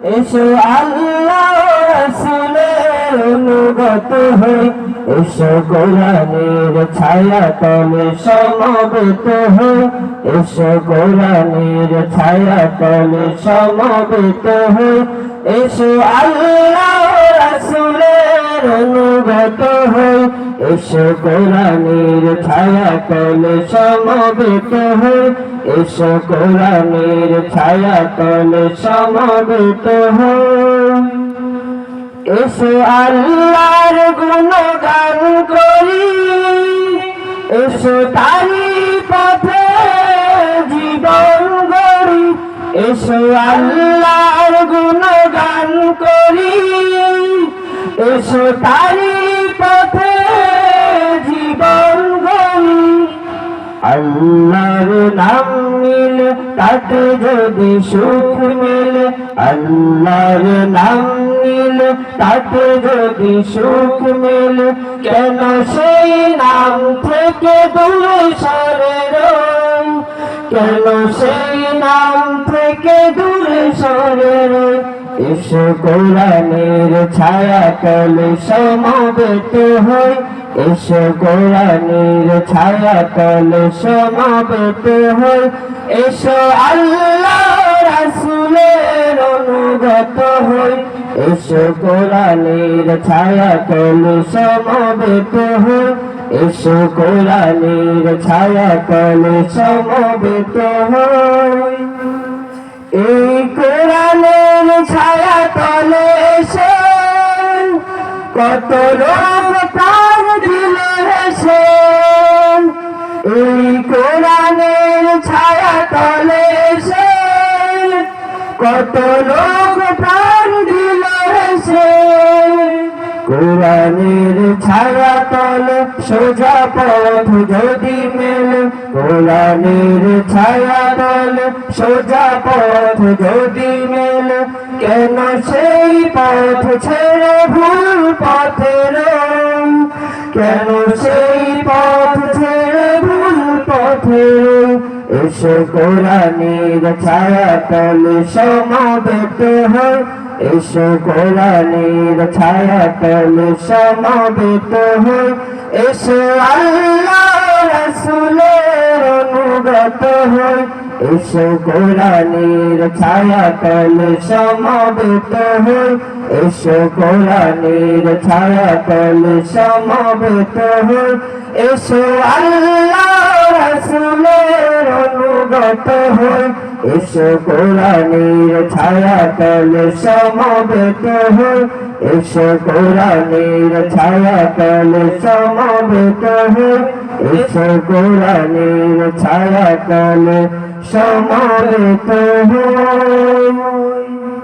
এসো আল্লাহ রাসূলের অনুগত হই, এসো কোরআনের ছায়া তলে সমবেত হই, এসো কোরআনের ছায়া তলে সমবেত হই, এসো আল্লাহ রাসূলের অনুগত হই, এসো কোরআনের ছায়া তলে সমবেত হই, এসো কোরআনের ছায়া তলে সমবেত হই। এসো আল্লাহর গুণগান করি, এসো তারি পথে জীবন গড়ি, এসো আল্লাহর গুণগান করি, এসো তারি পথে জীবন গড়ি। আল্লাহর নাম নিলে তাতে যদি সুখ মেলে, আল্লাহর নাম নিলে তাতে যদি সুখ মেলে, কেন সেই নাম থেকে দূরে সরে রই, কেন সেই নাম থেকে দূরে সরে রই। এসো কোরআনের ছায়া তলে সমবেত হই, এসো কোরআনের ছায়া তলে সমবেত হই, এসো আল্লাহ রাসূলের অনুগত হই, এসো কোরআনের ছায়া তলে সমবেত হই, এসো কোরআনের ছায়া তলে সমবেত হই। এই কোরআনের ছায়া তলে এসে কত লোক প্রাণ দিল হেসে, এই কোরআনের ছায়া তলে এসে কত লোক প্রাণ দিল হেসে। কোরআনের ছায়া তলে সোজা পথ যদি মেলে, কোরআনের ছায়া তলে সোজা পথ যদি মেলে, কেন সেই পথ ছেড়ে ভুল পথে রই, কেন সেই পথ ছেড়ে ভুল পথে রই। এসো কোরআনের ছায়া তলে সমবেত হই, এসো কোরআনের ছায়া তলে সমবেত হই, এসো আল্লাহ রাসূলের অনুগত হই, এসো কোরআনের ছায়া তলে সমবেত হই, এসো কোরআনের ছায়া তলে সমবেত হই, এসো আল্লাহ রাসূলের অনুগত হই, এসো কোরআনের ছায়া তলে সমবেত হই, এসো কোরআনের ছায়া তলে সমবেত হই, এসো কোরআনের ছায়া তলে সমবেত হই।